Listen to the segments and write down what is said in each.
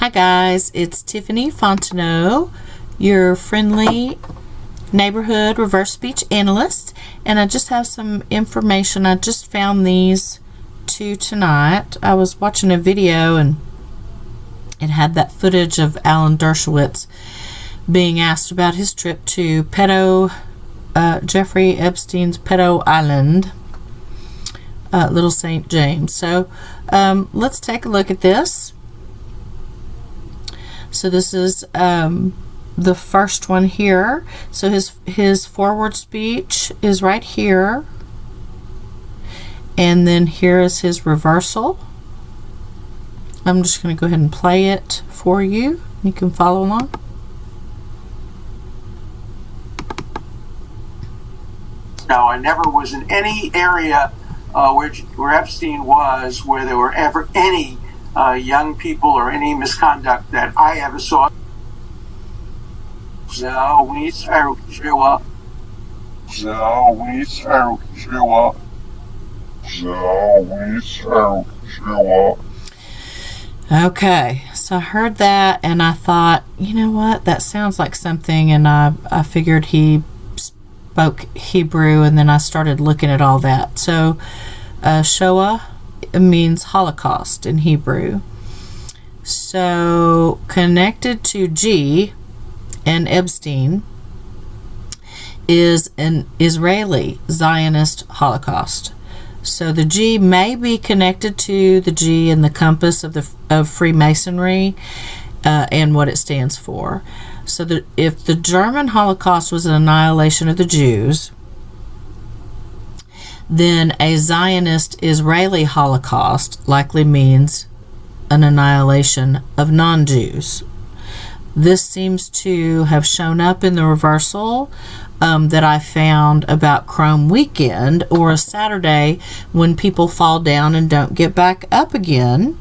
Hi guys, it's Tiffany Fontenot, your friendly neighborhood reverse speech analyst, and I just have some information. I just found these two tonight. I was watching a video and it had that footage of Alan Dershowitz being asked about his trip to Jeffrey Epstein's pedo island, Little St. James. So let's take a look at this. So this is the first one here. So his forward speech is right here, and then here is his reversal. I'm just going to go ahead and play it for you. You can follow along. Now, I never was in any area where Epstein was, where there were ever any young people or any misconduct that I ever saw. Okay, so I heard that and I thought, you know what, that sounds like something, and I figured he spoke Hebrew, and then I started looking at all that. So Shoah means Holocaust in Hebrew. So connected to G and Epstein is an Israeli Zionist Holocaust. So the G may be connected to the G in the compass of Freemasonry and what it stands for. So that if the German Holocaust was an annihilation of the Jews, then a Zionist Israeli Holocaust likely means an annihilation of non-Jews. This seems to have shown up in the reversal that I found about Chrome Weekend, or a Saturday when people fall down and don't get back up again,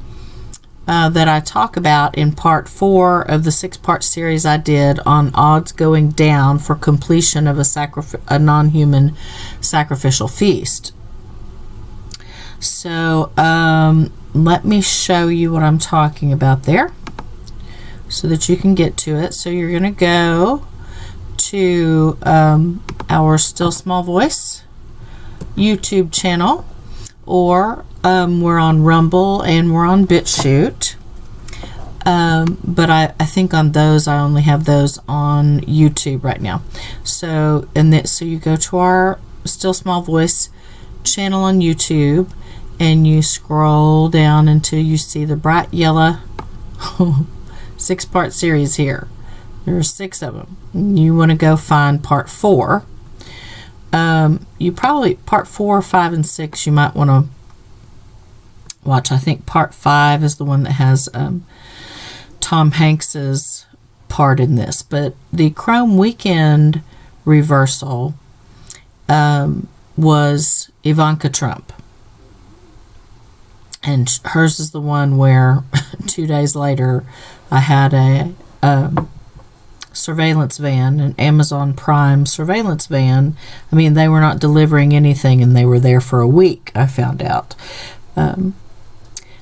that I talk about in part 4 of the 6-part series I did on odds going down for completion of a non-human sacrificial feast. So let me show you what I'm talking about there so that you can get to it. So you're going to go to our Still Small Voice YouTube channel, or we're on Rumble and we're on BitChute, but I think on those I only have those on YouTube right now. So so you go to our Still Small Voice channel on YouTube and you scroll down until you see the bright yellow 6-part series here. There are 6 of them. You want to go find part 4. You probably, part 4, 5, and 6 you might want to watch. I think part 5 is the one that has Tom Hanks's part in this. But the Chrome Weekend reversal was Ivanka Trump. And hers is the one where 2 days later I had a surveillance van, an Amazon Prime surveillance van. I mean, they were not delivering anything, and they were there for a week, I found out.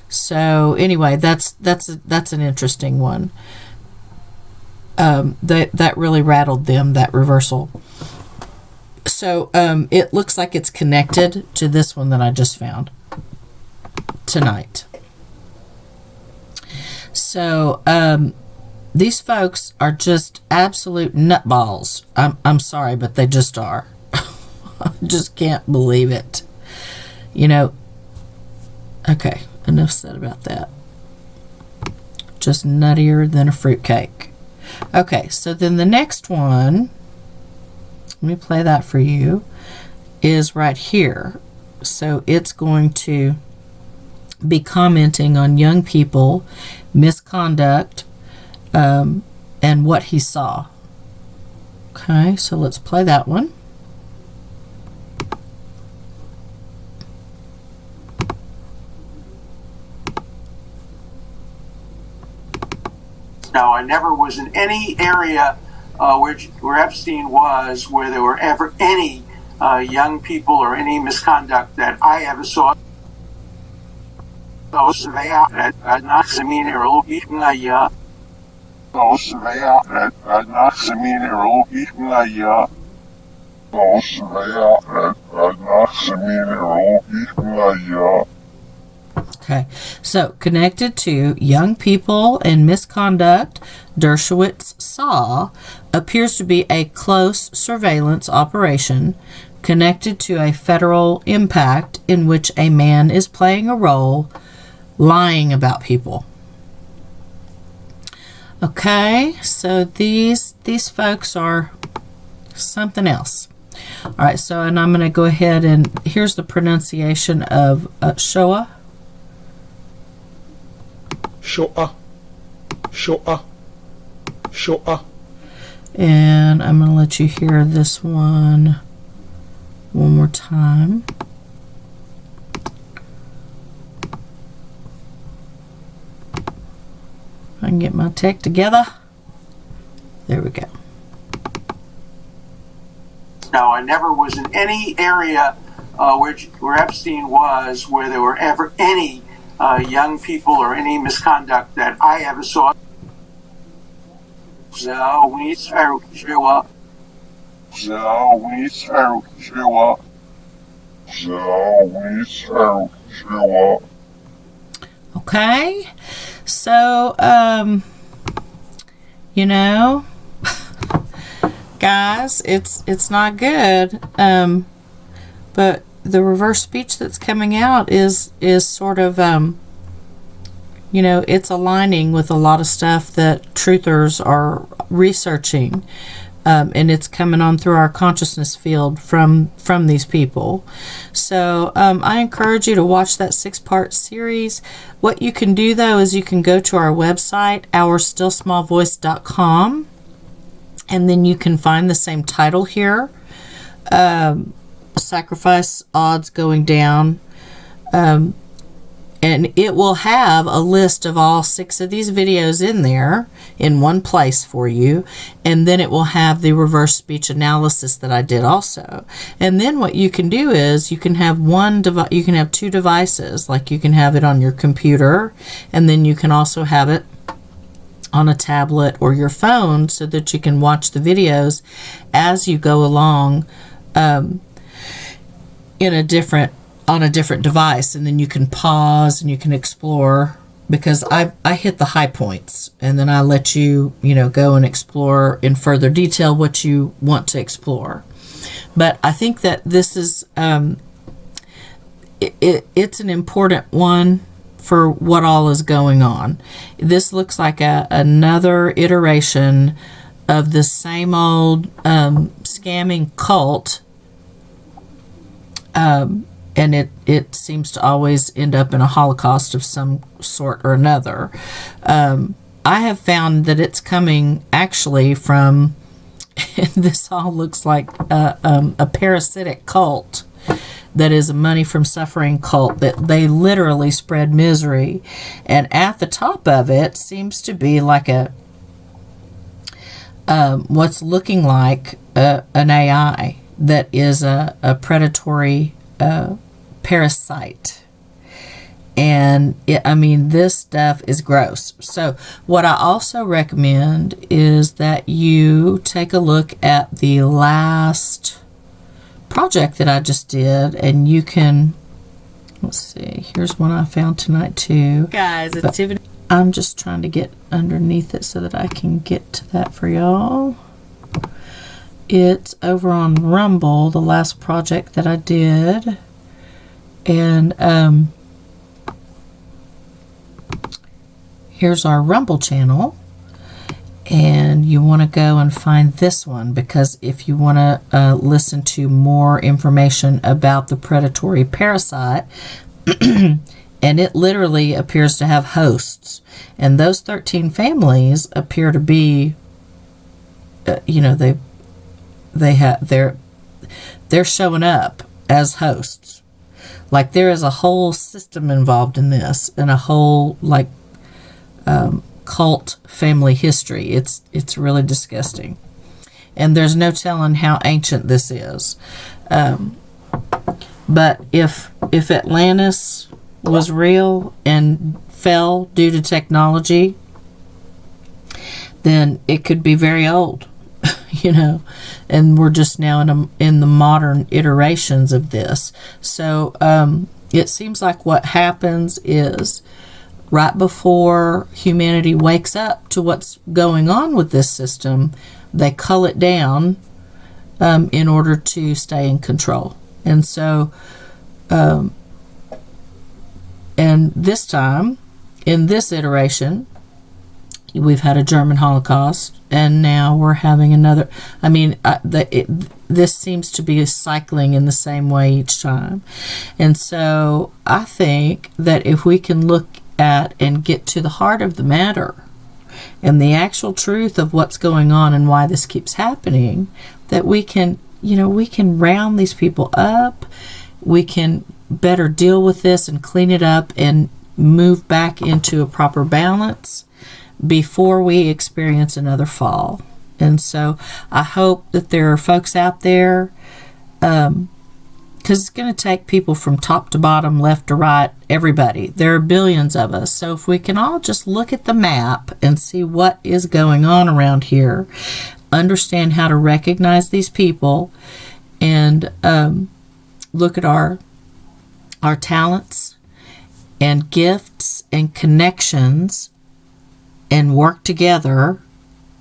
So anyway, that's an interesting one. That really rattled them, that reversal. So it looks like it's connected to this one that I just found tonight. So these folks are just absolute nutballs. I'm sorry, but they just are. I just can't believe it. You know, okay, enough said about that. Just nuttier than a fruitcake. Okay, so then the next one, let me play that for you, is right here. So it's going to be commenting on young people, misconduct, and what he saw. Okay, so let's play that one. Now, I never was in any area where Epstein was, where there were ever any young people or any misconduct that I ever saw. Okay, so connected to young people and misconduct, Dershowitz saw appears to be a close surveillance operation connected to a federal impact in which a man is playing a role lying about people. Okay, so these folks are something else. All right, so and I'm going to go ahead and here's the pronunciation of Shoഃah. Shoଃah, Shoଃah, Shoଃah. And I'm going to let you hear this one more time. I can get my tech together. There we go. No, I never was in any area where Epstein was, where there were ever any young people or any misconduct that I ever saw. Okay, so you know, guys, it's not good. But the reverse speech that's coming out is sort of you know, it's aligning with a lot of stuff that truthers are researching, and it's coming on through our consciousness field from these people. So I encourage you to watch that 6-part series. What you can do though is you can go to our website, ourstillsmallvoice.com, and then you can find the same title here, sacrifice odds going down, and it will have a list of all 6 of these videos in there in one place for you, and then it will have the reverse speech analysis that I did also. And then what you can do is you can have you can have 2 devices, like you can have it on your computer, and then you can also have it on a tablet or your phone so that you can watch the videos as you go along on a different device, and then you can pause and you can explore, because I hit the high points and then I let you go and explore in further detail what you want to explore. But I think that this is it's an important one for what all is going on. This looks like another iteration of the same old scamming cult, and it seems to always end up in a Holocaust of some sort or another. I have found that it's coming actually from, this all looks like a parasitic cult that is a money from suffering cult, that they literally spread misery. And at the top of it seems to be like what's looking like an AI that is a predatory parasite. And this stuff is gross. So what I also recommend is that you take a look at the last project that I just did, and you can, let's see, here's one I found tonight too. Guys, it's Tiffany. I'm just trying to get underneath it so that I can get to that for y'all. It's over on Rumble, the last project that I did. And here's our Rumble channel. And you want to go and find this one, because if you want to listen to more information about the predatory parasite, and it literally appears to have hosts, and those 13 families appear to be, they're showing up as hosts. Like there is a whole system involved in this, and a whole cult family history. It's really disgusting, and there's no telling how ancient this is. But if Atlantis was real and fell due to technology, then it could be very old, and we're just now in the modern iterations of this. So it seems like what happens is right before humanity wakes up to what's going on with this system, they cull it down in order to stay in control. And so, and this time, in this iteration, we've had a German Holocaust, and now we're having another. I mean, this seems to be cycling in the same way each time. And so I think that if we can look at and get to the heart of the matter and the actual truth of what's going on and why this keeps happening, that we can, we can round these people up, we can better deal with this and clean it up and move back into a proper balance before we experience another fall. And so I hope that there are folks out there, because it's going to take people from top to bottom, left to right, everybody. There are billions of us. So if we can all just look at the map and see what is going on around here, understand how to recognize these people, and look at our talents and gifts and connections and work together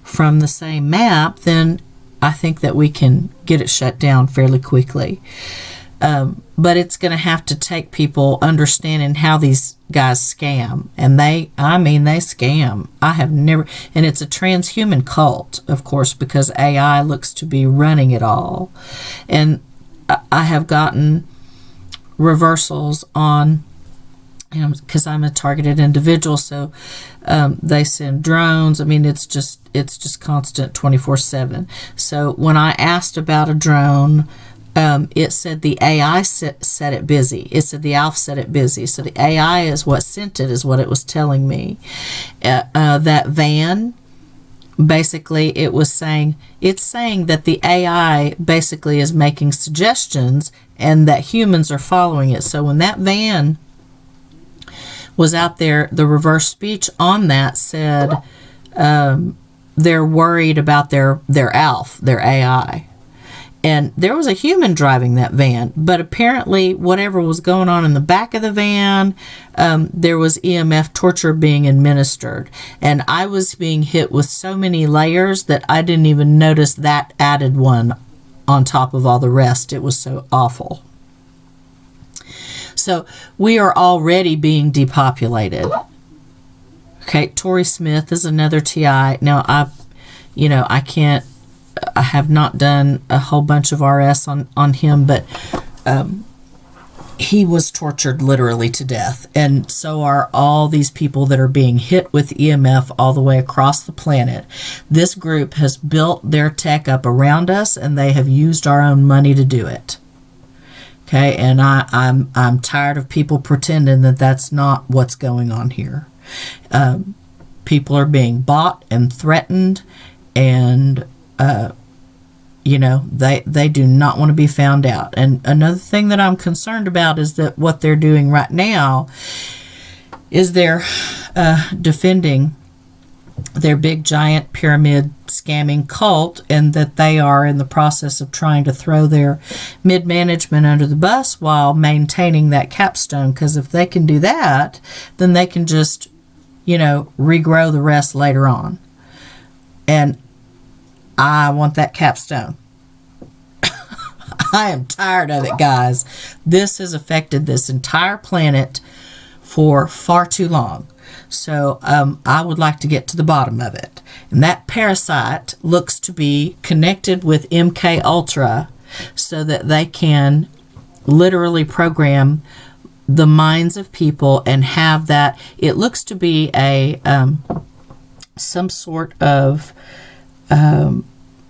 from the same map, then I think that we can get it shut down fairly quickly. But it's going to have to take people understanding how these guys scam. And they scam. I have never, and it's a transhuman cult, of course, because AI looks to be running it all. And I have gotten reversals on, because I'm a targeted individual, so they send drones. I mean, it's just constant 24/7. So when I asked about a drone, it said the AI set it busy. It said the ALF set it busy. So the AI is what sent it, is what it was telling me. That van, basically, it's saying that the AI basically is making suggestions and that humans are following it. So when that van was out there, the reverse speech on that said they're worried about their ALF, their AI. And there was a human driving that van, but apparently whatever was going on in the back of the van, there was EMF torture being administered. And I was being hit with so many layers that I didn't even notice that added one on top of all the rest. It was so awful. So we are already being depopulated. Okay, Tory Smith is another TI. Now I have not done a whole bunch of RS on him, but he was tortured literally to death. And so are all these people that are being hit with EMF all the way across the planet. This group has built their tech up around us, and they have used our own money to do it. Okay, and I'm tired of people pretending that that's not what's going on here. People are being bought and threatened, and they do not want to be found out. And another thing that I'm concerned about is that what they're doing right now is they're defending their big giant pyramid scamming cult, and that they are in the process of trying to throw their mid-management under the bus while maintaining that capstone. Because if they can do that, then they can just, regrow the rest later on. And I want that capstone. I am tired of it, guys. This has affected this entire planet for far too long. So I would like to get to the bottom of it. And that parasite looks to be connected with MK Ultra so that they can literally program the minds of people and have that. It looks to be a some sort of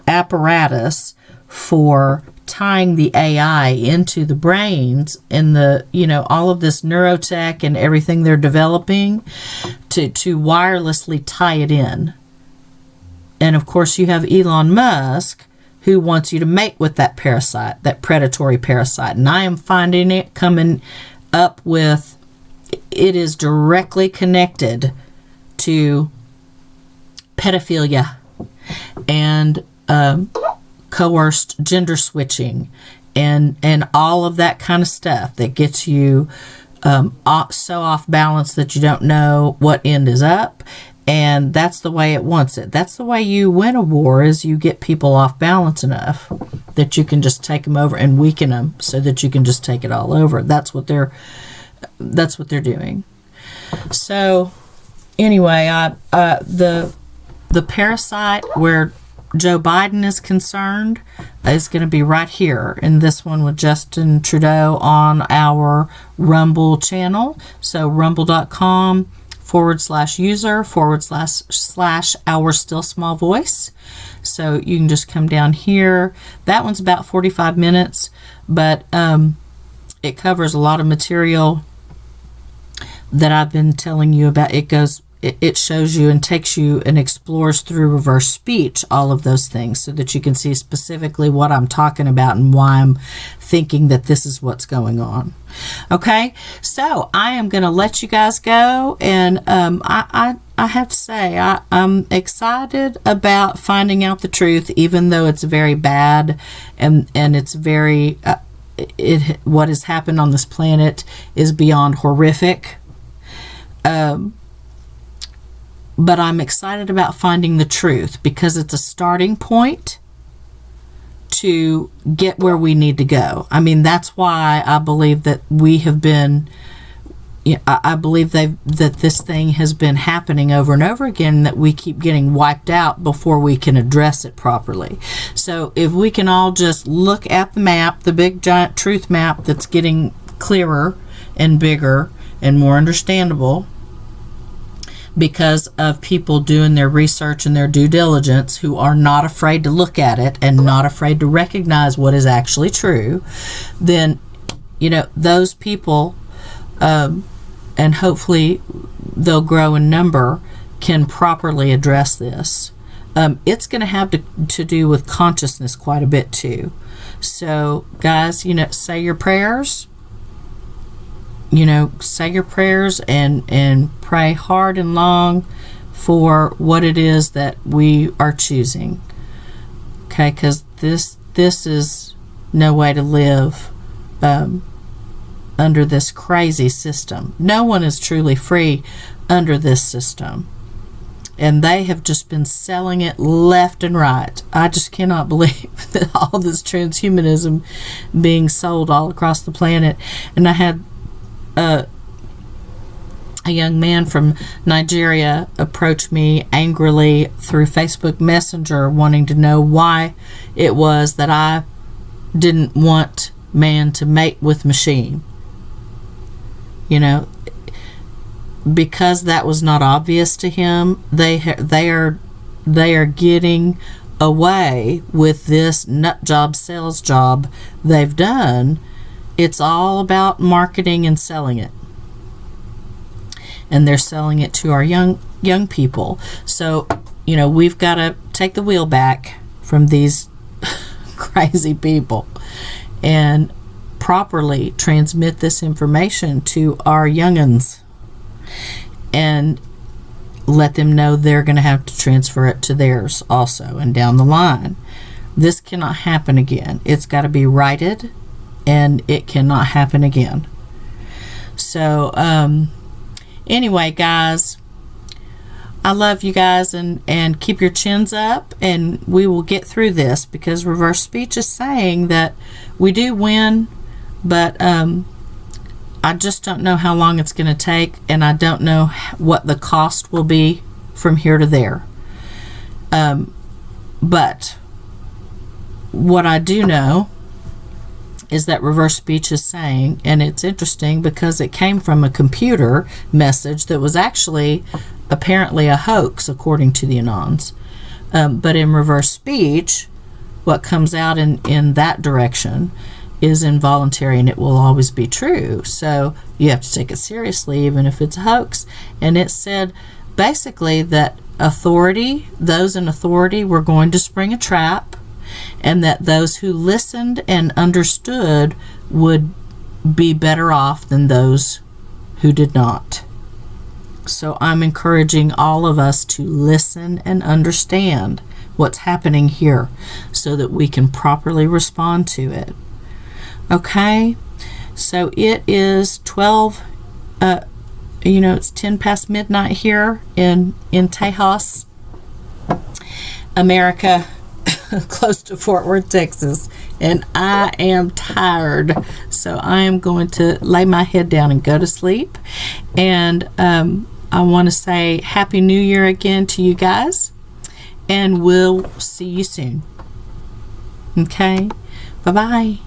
apparatus for tying the AI into the brains and the, all of this neurotech and everything they're developing to wirelessly tie it in. And of course you have Elon Musk, who wants you to mate with that parasite, that predatory parasite. And I am finding it coming up with it is directly connected to pedophilia and coerced gender switching and all of that kind of stuff that gets you so off balance that you don't know what end is up. And that's the way it wants it. That's the way you win a war, is you get people off balance enough that you can just take them over and weaken them so that you can just take it all over. That's what they're doing. So anyway, the parasite where Joe Biden is concerned is going to be right here in this one with Justin Trudeau on our Rumble channel. So rumble.com/user/our still small voice. So you can just come down here. That one's about 45 minutes, but it covers a lot of material that I've been telling you about. It shows you and takes you and explores through reverse speech all of those things so that you can see specifically what I'm talking about and why I'm thinking that this is what's going on. Okay, so I am going to let you guys go, and I have to say I'm excited about finding out the truth, even though it's very bad and it's very what has happened on this planet is beyond horrific. But I'm excited about finding the truth because it's a starting point to get where we need to go. I mean, that's why I believe that we have been, I believe that this thing has been happening over and over again, that we keep getting wiped out before we can address it properly. So if we can all just look at the map, the big giant truth map that's getting clearer and bigger and more understandable, because of people doing their research and their due diligence, who are not afraid to look at it and not afraid to recognize what is actually true, then, those people, and hopefully they'll grow in number, can properly address this. It's going to have to do with consciousness quite a bit too. So, guys, say your prayers. Say your prayers and pray hard and long for what it is that we are choosing. Okay, because this is no way to live under this crazy system. No one is truly free under this system. And they have just been selling it left and right. I just cannot believe that all this transhumanism being sold all across the planet. And I had a young man from Nigeria approached me angrily through Facebook Messenger, wanting to know why it was that I didn't want man to mate with machine. Because that was not obvious to him. They are getting away with this nut job sales job they've done. It's all about marketing and selling it. And they're selling it to our young people. So, we've got to take the wheel back from these crazy people and properly transmit this information to our young'uns and let them know they're going to have to transfer it to theirs also and down the line. This cannot happen again. It's got to be righted, and it cannot happen again. So anyway, guys, I love you guys, and keep your chins up, and we will get through this, because reverse speech is saying that we do win, but I just don't know how long it's going to take, and I don't know what the cost will be from here to there. But what I do know is that reverse speech is saying, and it's interesting because it came from a computer message that was actually apparently a hoax, according to the Anons. But in reverse speech, what comes out in that direction is involuntary, and it will always be true. So you have to take it seriously, even if it's a hoax. And it said basically that those in authority were going to spring a trap, and that those who listened and understood would be better off than those who did not. So I'm encouraging all of us to listen and understand what's happening here so that we can properly respond to it. Okay? So it is 12, it's 10 past midnight here in Tejas, America, close to Fort Worth, Texas, and I am tired, so I am going to lay my head down and go to sleep. And I want to say Happy New Year again to you guys, and we'll see you soon. Okay? Bye-bye.